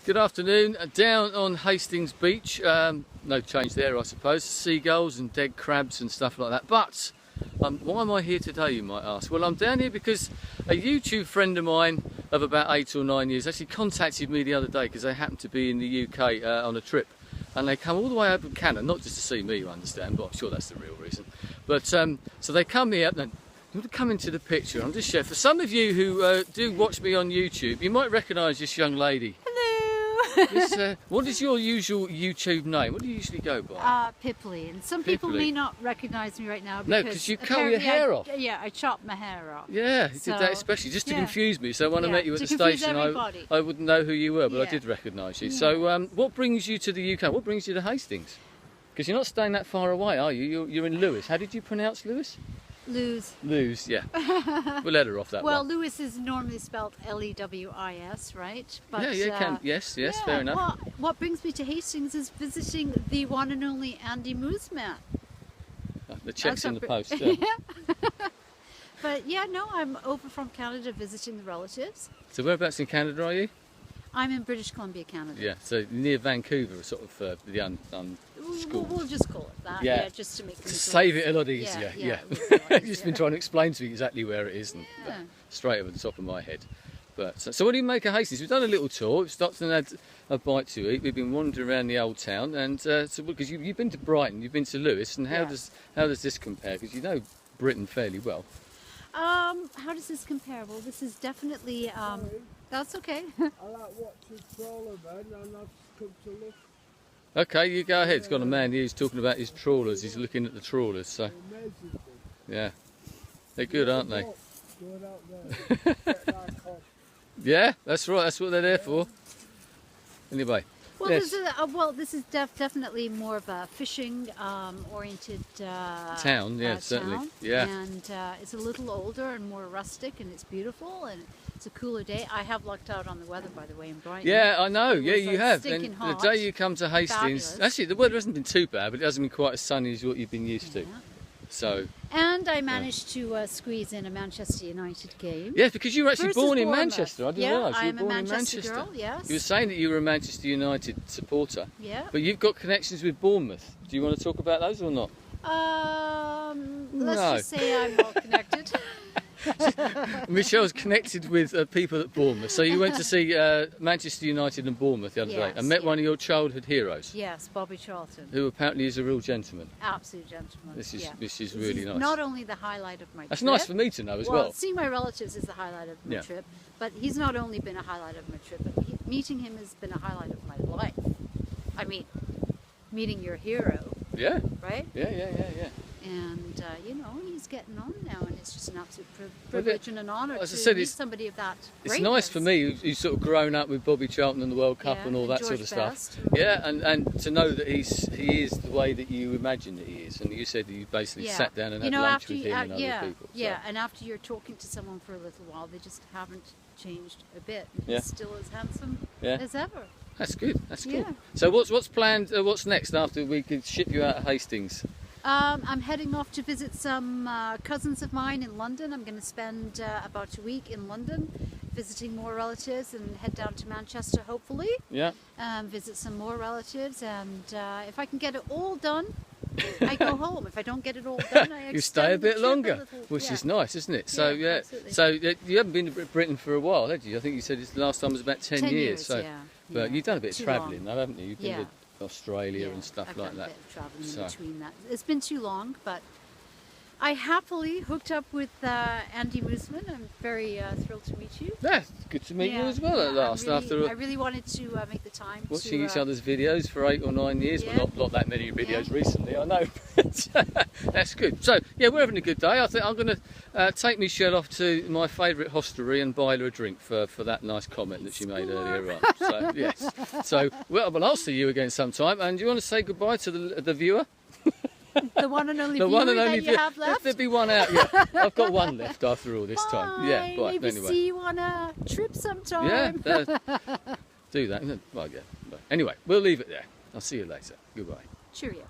Good afternoon. Down on Hastings Beach. No change there, I suppose. Seagulls and dead crabs and stuff like that. But why am I here today, you might ask? Well, I'm down here because a YouTube friend of mine of about 8 or 9 years actually contacted me the other day because they happen to be in the UK on a trip. And they come all the way over from Canada, not just to see me, you understand, but I'm sure that's the real reason. But so they come here. And you want to come into the picture. I'm just sharing. For some of you who do watch me on YouTube, you might recognise this young lady. What is your usual YouTube name? What do you usually go by? Pippilly. And some people may not recognise me right now because... No, because you cut your hair off. Yeah, I chopped my hair off. Yeah, you did that especially just to confuse me. So when I met you at the station, I wouldn't know who you were, but I did recognise you. So what brings you to the UK? What brings you to Hastings? Because you're not staying that far away, are you? You're in Lewes. How did you pronounce Lewes? Lewes, yeah. We'll let her off that one. Well, Lewes is normally spelled L-E-W-I-S, right? But, yes, fair enough. What brings me to Hastings is visiting the one and only Andy Moosman. The check's in the post. But yeah, no, I'm over from Canada visiting the relatives. So whereabouts in Canada are you? I'm in British Columbia, Canada. Yeah, so near Vancouver, sort of the We'll just call it that, yeah just to make things save it a lot easier. Yeah. You've just been trying to explain to me exactly where it is, and straight over the top of my head. But so what do you make of Hastings? We've done a little tour. We've stopped and had a bite to eat. We've been wandering around the old town, and so because you've been to Brighton, you've been to Lewes, and how does this compare? Because you know Britain fairly well. How does this compare? Well, this is definitely that's okay. I like watching trawler men, and I've come to look. Okay, you go ahead. It's got a man here who's talking about his trawlers. He's looking at the trawlers. So, yeah, they're good, aren't they? Yeah, that's right. That's what they're there for. Anyway. Well, this is definitely more of a fishing oriented town. Yeah, certainly. Town. Yeah. And it's a little older and more rustic, and it's beautiful, and it's a cooler day. I have lucked out on the weather, by the way, in Brighton. Yeah, I know. Yeah, you have. And the day you come to Hastings, actually, the weather hasn't been too bad, but it hasn't been quite as sunny as what you've been used to. So. And I managed to squeeze in a Manchester United game. Yes, because you were actually born in Manchester. I didn't realise you were born in Manchester. Girl, yes. You were saying that you were a Manchester United supporter. Yeah. But you've got connections with Bournemouth. Do you want to talk about those or not? Let's just say I'm well connected. Michelle's connected with people at Bournemouth. So you went to see Manchester United and Bournemouth the other day and met one of your childhood heroes. Yes, Bobby Charlton. Who apparently is a real gentleman. Absolute gentleman. This is really nice. Not only the highlight of my trip. That's nice for me to know as well. Seeing my relatives is the highlight of my trip. But he's not only been a highlight of my trip, but meeting him has been a highlight of my life. I mean, meeting your hero. Yeah. Right? Yeah. And, he's getting on now, and it's just an absolute privilege and an honour to meet somebody of that greatness. It's nice for me, who's sort of grown up with Bobby Charlton and the World Cup and all that sort of stuff. Yeah, and to know that he is the way that you imagine that he is. And you said that you basically sat down and had lunch with him and other people. Yeah, and after you're talking to someone for a little while, they just haven't changed a bit. He's still as handsome as ever. That's good. That's good. So what's planned? What's next after we could ship you out of Hastings? I'm heading off to visit some cousins of mine in London. I'm going to spend about a week in London visiting more relatives and head down to Manchester hopefully. Yeah. Visit some more relatives, and if I can get it all done, I go home. If I don't get it all done, I you stay a bit longer, which is nice, isn't it? So so you haven't been to Britain for a while, have you? I think you said the last time was about 10 years. So, but you've done a bit of travelling, though, haven't you? You've been to Australia and stuff like that. I've done a bit of travelling in between that. It's been too long, but I happily hooked up with Andy Moosman. I'm very thrilled to meet you. Yeah, good to meet you as well at last. I really wanted to make the time. Watching each other's videos for 8 or 9 years. Well, not that many videos recently, I know. That's good. So, we're having a good day. I think I'm going to take Michelle off to my favourite hostelry and buy her a drink for that nice comment that she made earlier on. So, yes. So, well, I'll see you again sometime. And do you want to say goodbye to the viewer? The one and only viewer that you have left? There'll be one out, I've got one left after all this time. Yeah, but maybe anyway. See you on a trip sometime. Yeah, do that. Well, anyway, we'll leave it there. I'll see you later. Goodbye. Cheerio.